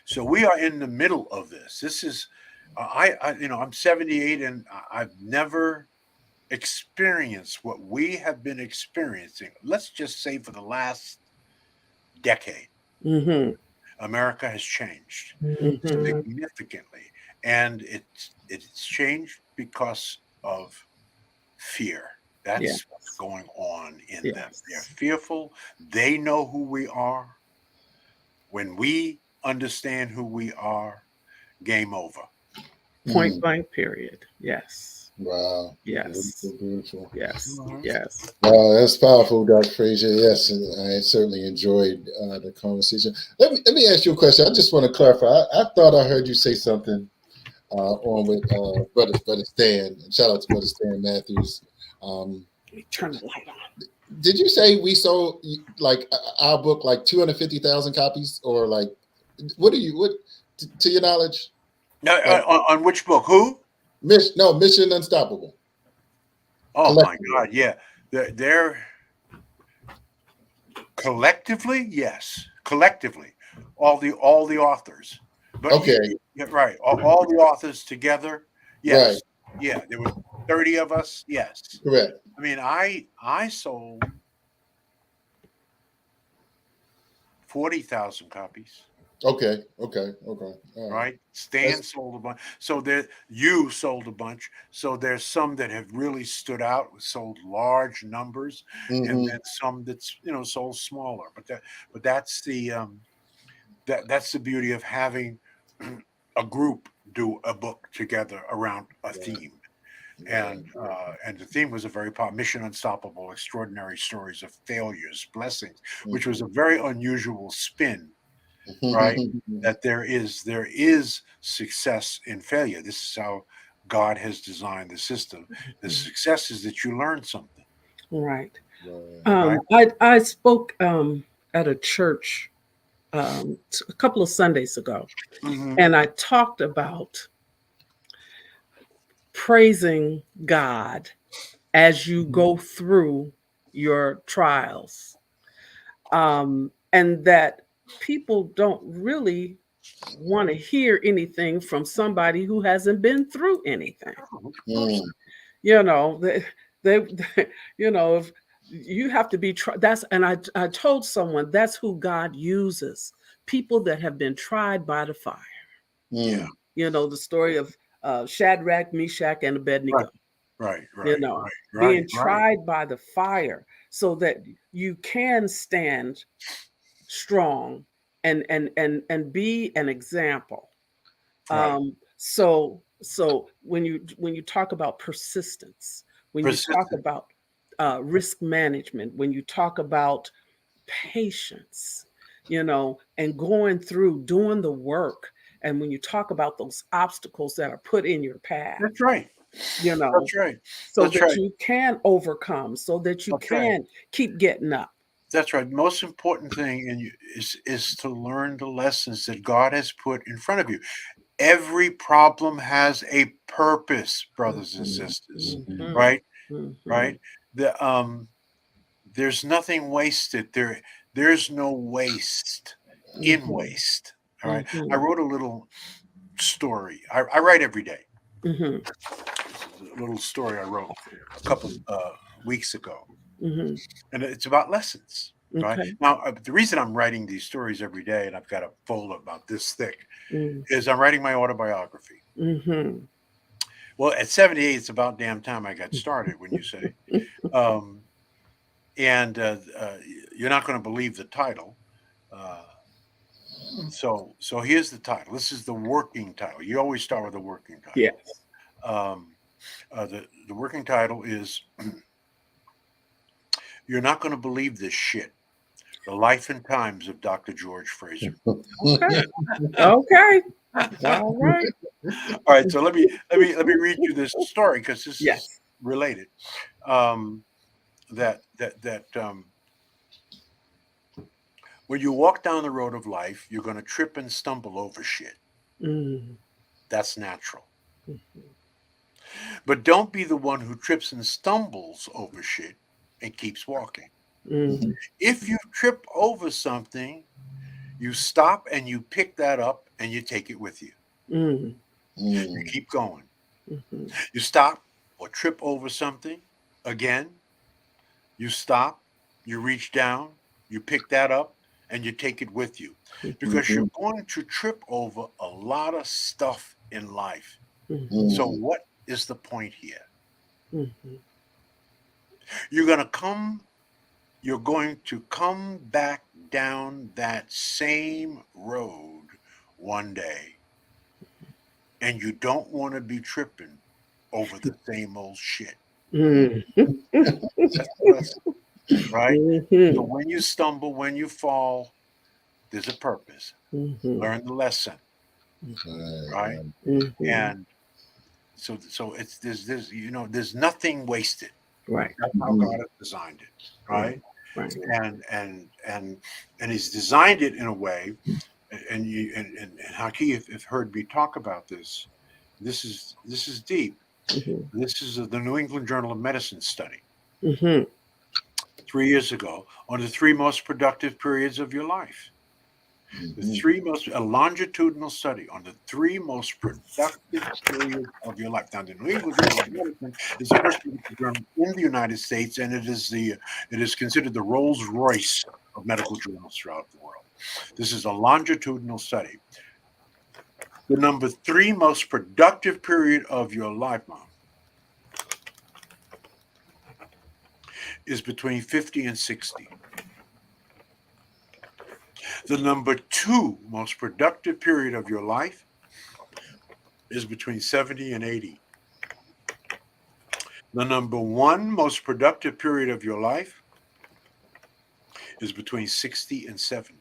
So we are in the middle of this. This is, I'm 78 and I've never experienced what we have been experiencing. Let's just say for the last decade,
Mhm.
America has changed
Mhm.
significantly, and it's changed because of fear.
Yes.
That's what's going on in them. They're
Yes.
fearful. They know who we are. When we understand who we are, game over.
Point blank period. Yes.
Wow.
Yes.
Beautiful, beautiful.
Yes.
Mhm.
Yes.
Wow, that's powerful, Dr. Fraser. Yes, and I certainly enjoyed the conversation. Let me ask you a question. I just want to clarify. I thought I heard you say something on with brother Stan. And shout out to brother Stan Matthews.
Let me turn the light on.
Did you say we sold like our book like 250,000 copies, or like what to your knowledge?
Now,
Like
on which book? Who?
Mission Unstoppable.
Oh my
Collectively.
God! Yeah, they're collectively, yes, collectively, all the authors. But
Okay,
yeah, right, all the authors together,
right,
yes, yeah. There was 30 of us, yes.
correct.
I mean, I sold 40,000 copies.
Okay. All right.
Right, Stan
That's
sold a bunch. So there, you sold a bunch. So there's some that have really stood out, sold large numbers, and
mm-hmm.
then some that's sold smaller. But that's that's the beauty of having a group do a book together around a
Right,
theme.
right.
And the theme was a very popular Mission Unstoppable: Extraordinary Stories of Failures, Blessings, which was a very unusual spin, right? That there is success in failure. This is how God has designed the system. The success is that you learn something,
Right.
Right.
right?
I spoke at a church a couple of Sundays ago,
Hmm.
and I talked about praising God as you go through your trials, and that people don't really want to hear anything from somebody who hasn't been through anything.
Of course.
Mm,
You know, they if you have to be that's, and I told someone that's who God uses, people that have been tried by the fire.
Yeah.
mm,
The story of Shadrach, Meshach, and
Right.
Abednego.
Right.
you
Right.
know,
Right. Right.
being
Right.
tried by the fire so that you can stand strong and be an example.
Right.
So when you talk about persistence, when you talk
Persistent.
about risk management, when you talk about patience, and going through doing the work, and when you talk about those obstacles that are put in your path,
That's right.
you know,
That's right.
so
That's
that
right.
you can overcome, so that you
That's right.
can keep getting up.
That's right. Most important thing in you is to learn the lessons that God has put in front of you. Every problem has a purpose, brothers and
Mhm,
sisters.
mhm.
mhm,
Right?
mhm,
Right? The there's nothing wasted. There's no waste in
mhm,
waste. All right. I
mhm,
wrote a little story. I write every day.
mhm,
This is a little story I wrote a couple weeks ago,
mhm.
and it's about lessons. Right
Okay.
now, the reason I'm writing these stories every day, and I've got a folder about this thick,
Mm,
is I'm writing my autobiography.
mhm.
Well, at 78, it's about damn time I got started. When you say, um, and you're not going to believe the title. Uh, so here's the title. This is the working title. You always start with the working title.
Yes.
Um, the working title is "You're Not Going to Believe This Shit: The Life and Times of Dr. George Fraser."
Okay. Okay. All right.
All right, so let me read you this story because this is
Yes.
related. Um, that when you walk down the road of life, you're going to trip and stumble over shit.
Mm,
That's natural.
mhm,
But don't be the one who trips and stumbles over shit and keeps walking.
mhm,
If you trip over something, you stop and you pick that up and you take it with you.
mm,
You
Mm,
keep going.
mhm,
You stop or trip over something again, you stop, you reach down, you pick that up, and you take it with you.
mhm,
Because you're
mhm,
going to trip over a lot of stuff in life.
mhm,
So,
mm,
what is the point here?
mhm,
You're going to come you're going to come back down that same road one day, and you don't want to be tripping over the same old shit.
mm,
That's the lesson, right? So
mhm,
when you stumble, when you fall, there's a purpose.
mhm,
Learn the lesson. right?
Mhm.
And so it's there's there's nothing wasted.
Right.
That's how God has designed it,
Right.
right?
Right.
And He's designed it in a way, and Haki, if heard me talk about this, this is deep.
Mhm.
This is the New England Journal of Medicine study
Mhm.
3 years ago on the three most productive periods of your life. The three most a longitudinal study on the three most productive periods of your life. Now, the New England Journal of Medicine is the first medical journal in the United States, and it is considered the Rolls Royce of medical journals throughout the world. This is a longitudinal study. The number three most productive period of your life, Mom, is between 50 and 60. The number two most productive period of your life is between 70 and 80. The number one most productive period of your life is between 60 and 70.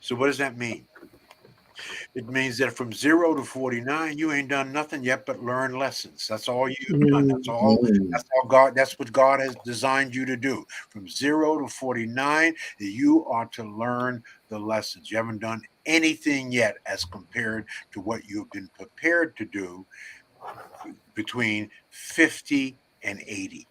So, what does that mean? It means that from 0 to 49, you ain't done nothing yet but learn lessons. That's all you've done. That's all. That's how God. That's what God has designed you to do. From 0 to 49, you are to learn the lessons. You haven't done anything yet as compared to what you've been prepared to do between 50 and 80.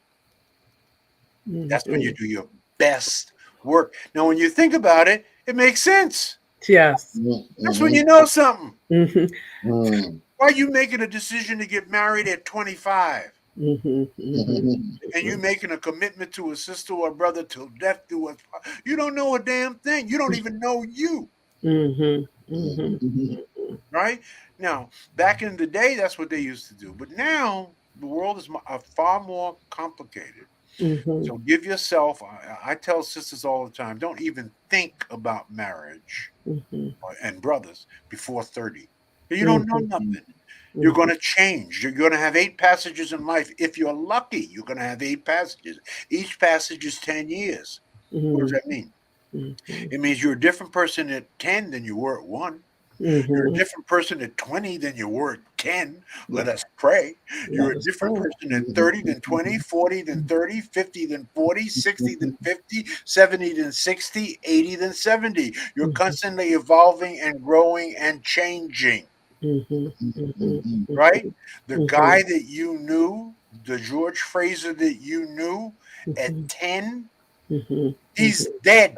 That's when you
Mhm.
do your best work. Now, when you think about it, it makes sense.
Yes.
That's when you know something.
Mhm.
Why are you making a decision to get married at 25?
Mhm. Mhm.
And you making a commitment to a sister or a brother till death do us part? You don't know a damn thing. You don't even know you,
Mhm. Mhm.
right? Now, back in the day, that's what they used to do. But now the world is far more complicated.
Mhm.
So give yourself, I tell sisters all the time, don't even think about marriage
Mhm.
and brothers before 30. You don't know
Mhm.
nothing. You're
Mhm.
going to change. You're going to have 8 passages in life. If you're lucky, you're going to have 8 passages. Each passage is 10 years. What does
Mhm.
that mean?
Mhm.
It means you're a different person at 10 than you were at 1. You're a
Mhm.
different person at 20 than you were at 10. Let
Let
us pray. You're a
us
different
pray.
person at 30 than 20, 40 than 30, 50 than 40, 60 than 50, 70 than 60, 80 than 70. You're
Mhm.
constantly evolving and growing and changing,
Mhm. Mhm.
right?
Mhm.
The
Mhm.
guy that you knew, the George Fraser that you knew at
Mhm.
10,
Mhm.
he's dead.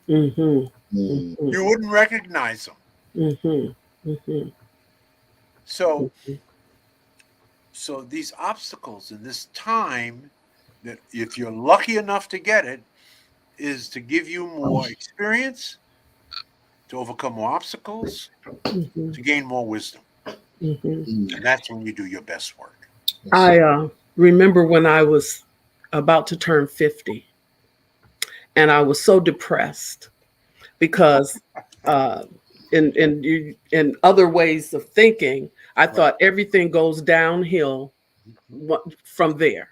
Mhm. Mhm.
You wouldn't recognize him.
Mhm. Mhm.
So
Mhm.
so these obstacles in this time, that if you're lucky enough to get it, is to give you more experience, to overcome more obstacles,
Mhm.
to gain more wisdom.
Mhm.
And that's when you do your best work.
I remember when I was about to turn 50, and I was so depressed because uh, in other ways of thinking, I
Right.
thought everything goes downhill from there.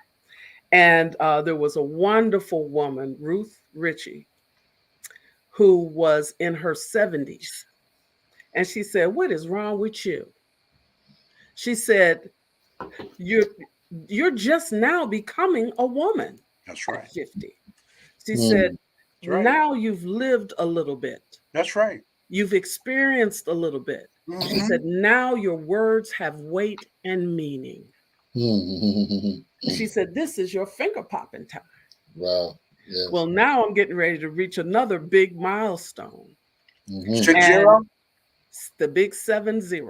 And there was a wonderful woman, Ruth Ritchie, who was in her 70s. And she said, "What is wrong with you?" She said, "You're you're just now becoming a woman
That's
at
right.
50." She said,
That's right.
"Now you've lived a little bit.
That's right.
You've experienced a little bit." She
Hmm.
said, "Now your words have weight and meaning." She said, "This is your finger popping time."
Wow. Yes.
Well, now I'm getting ready to reach another big milestone,
6-0.
and the big 70.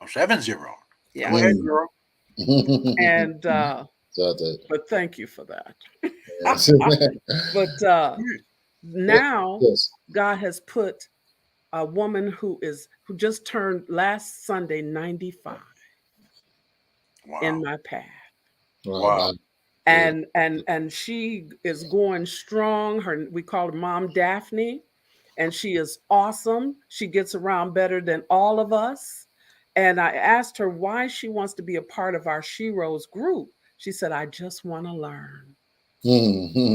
Oh, 7-0. Go
Yeah.
ahead, girl.
And
So that,
but thank you for that.
yes.
But
What?
now
Yes.
God has put a woman who just turned last Sunday 95 in
Wow.
my path.
Wow.
Wow.
Wow. Yeah.
And she is going strong. We call her Mom Daphne, and she is awesome. She gets around better than all of us. And I asked her why she wants to be a part of our She Rose group. She said, "I just want to learn."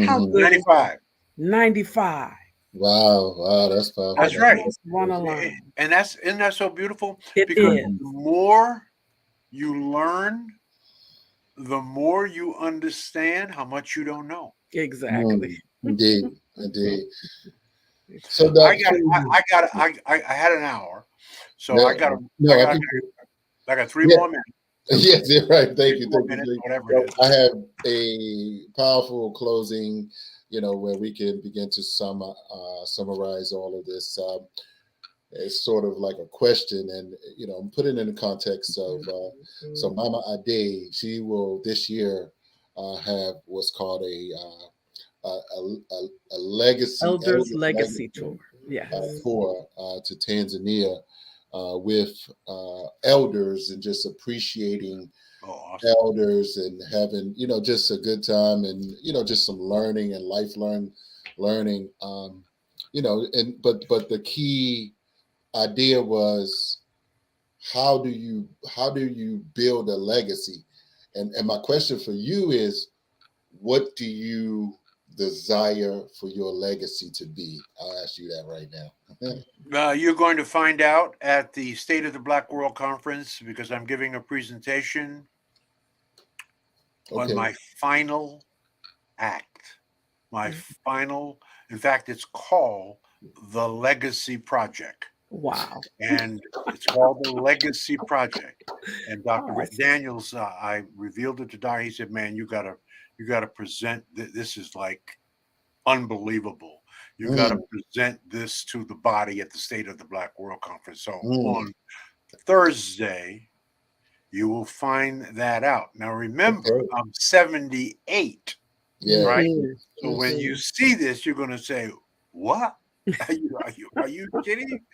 How good is that?
95.
95.
Wow, wow, that's powerful.
That's right.
just want to learn.
And isn't that so beautiful?
It
Because
is.
the more you learn, the more you understand how much you don't know.
Exactly.
Indeed, indeed. So,
I
Dr.
got,
Fraser,
I had an hour, so
no, no,
I got three
yeah,
more minutes,
yes, you're right. Thank
3
you,
more
thank you.
minutes,
Thank you.
whatever it
Well,
is.
I have a powerful closing, where we can begin to summarize all of this. It's sort of like a question, and put it in the context of so Mama Ade, she will this year have what's called a legacy
Elders
elders
Legacy
legacy
Tour. Yes.
tour to Tanzania with elders, and just appreciating
Oh, awesome.
elders, and having just a good time, and just some learning and learning. But the key idea was, how do you build a legacy? And my question for you is, what do you desire for your legacy to be? I'll ask you that right now.
You're going to find out at the State of the Black World Conference, because I'm giving a presentation on
Okay.
my final act. My final, in fact, it's called the Legacy Project.
Wow.
And it's called the Legacy Project. And Dr.
Awesome.
Daniels, I revealed it to Doc. He said, "Man, you gotta present. This is like unbelievable. You got to present this to the body at the State of the Black World Conference." So on Thursday, you will find that out. Now, remember,
Okay.
I'm 78,
Yeah.
right?
Mhm.
So when you see this, you're going to say, "What? Are you kidding?"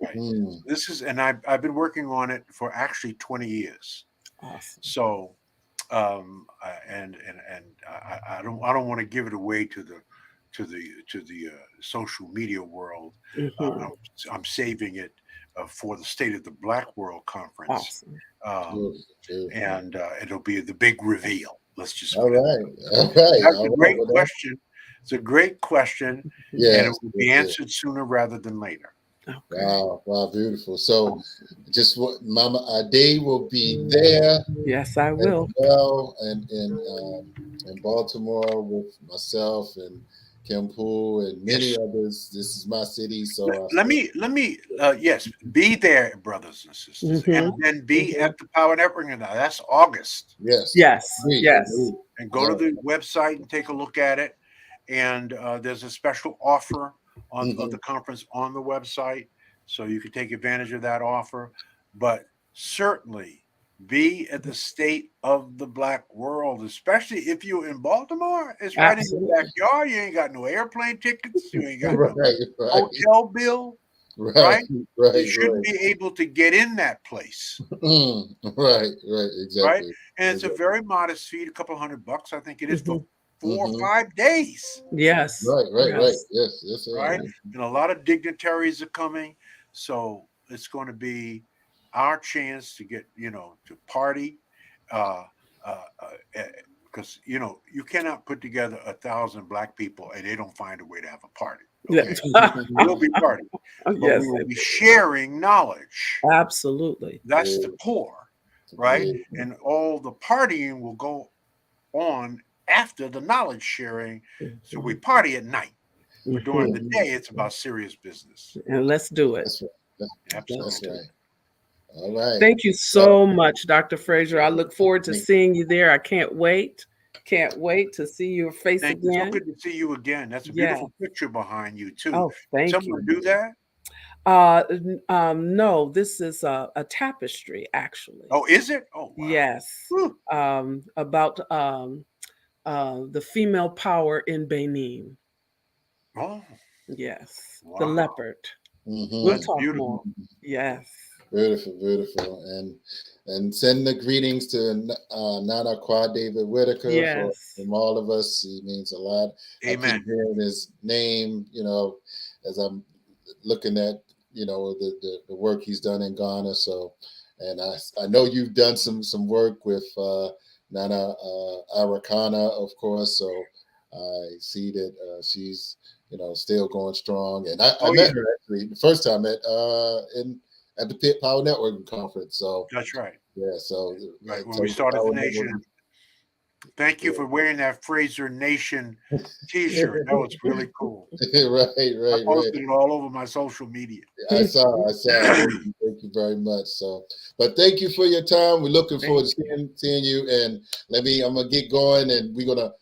Right.
Mm.
This is, and I've been working on it for actually 20 years.
Awesome.
So, I don't want to give it away to the social media world.
Mhm.
I'm saving it for the State of the Black World Conference,
Awesome.
um,
Beautiful.
and it'll be the big reveal. Let's just
All
put it.
right. All right.
That's
All
a
right.
great
Well,
question. It's a great question, and it
yes.
will be
Yes, yes.
answered sooner rather than later.
Okay.
Wow. Wow. Beautiful. So, just what Mama Ade will be there
Yes, I
as
will.
well, and in Baltimore with myself and Kim Poole and many
Yes.
others. This is my city, so I
Let me yes, be there, brothers and sisters, and
Mhm.
then be
Mhm.
at the Power Network. Now that's August.
yes,
Yes.
agreed,
Yes.
agreed.
And go to
Yeah.
the website and take a look at it. And there's a special offer of the conference on the website, so you can take advantage of that offer. But certainly be at the State of the Black World, especially if you're in Baltimore. It's right in your
Absolutely.
backyard. You ain't got no airplane tickets. You ain't got no
Right, right,
hotel bill,
right,
right? You
right,
should
right.
be able to get in that place,
Right, right,
right?
exactly.
And it's a
Exactly.
very modest fee, a couple $100, I think it is, for
Mhm.
4 or 5 days,
Yes.
Right, right, right.
Yes.
Yes, yes, sir.
right? And a lot of dignitaries are coming, so it's going to be our chance to get to party, uh, because you cannot put together 1,000 black people and they don't find a way to have a party. Okay, we'll be partying, but we
Yes.
will be sharing knowledge.
Absolutely.
That's the core, right?
Indeed.
And all the partying will go on after the knowledge sharing. So we
Mhm.
party at night, but during the
Mhm.
day, it's about serious business.
And let's do it.
That's right.
Let's
That's
do
Absolutely.
it.
right. All right.
Thank you
Well,
so much, Dr. Fraser. I look forward to
thank
seeing you there. I can't wait. Can't wait to see your face
Thank you. So
again.
good to see you again. That's a
Yeah.
beautiful picture behind you too.
Oh,
Did
thank
someone
you.
do that?
No, this is a tapestry, actually.
Oh, is it? Oh, wow.
Yes.
Whew.
About the female power in Benin.
Oh,
Yes. The
wow.
leopard. We'll
you.
That's
talk
beautiful.
more. Yes.
Beautiful, beautiful, and send the greetings to Nana Qua David Whitaker
Yes.
from all of us. He means a lot. I
Amen.
keep hearing his name, as I'm looking at the work he's done in Ghana. So, and I know you've done some work with Nana Arakana, of course. So I see that she's still going strong. And I
Oh,
met
yeah.
her actually the first time at the Power Networking Conference. So
That's right.
yeah, so
Right. When we started the nation. Thank you for wearing that Fraser Nation T-shirt. That was really cool.
right.
I posted it all over my social media.
I saw. Thank you very much. So, but thank you for your time. We're looking forward to seeing you. And I'm gonna get going, and we're gonna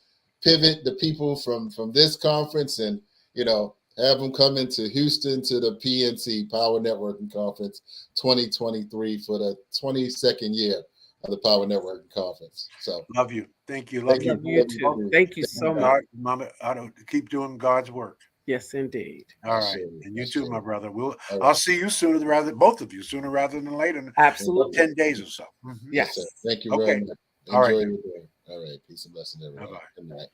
pivot the people from this conference, and have them come into Houston to the PNC Power Networking Conference 2023 for the 22nd year of the Power Networking Conference. So,
love you. Thank you. Love you.
You too. Thank you so much.
Mama, I don't keep doing God's work.
Yes, indeed.
All right, and you too, my brother.
Right.
I'll see you both of you sooner rather than later.
Absolutely.
10 days or so.
Yes.
Thank you very much. Enjoy your day. All right. Peace and blessing, everyone.
Bye-bye.
Good night.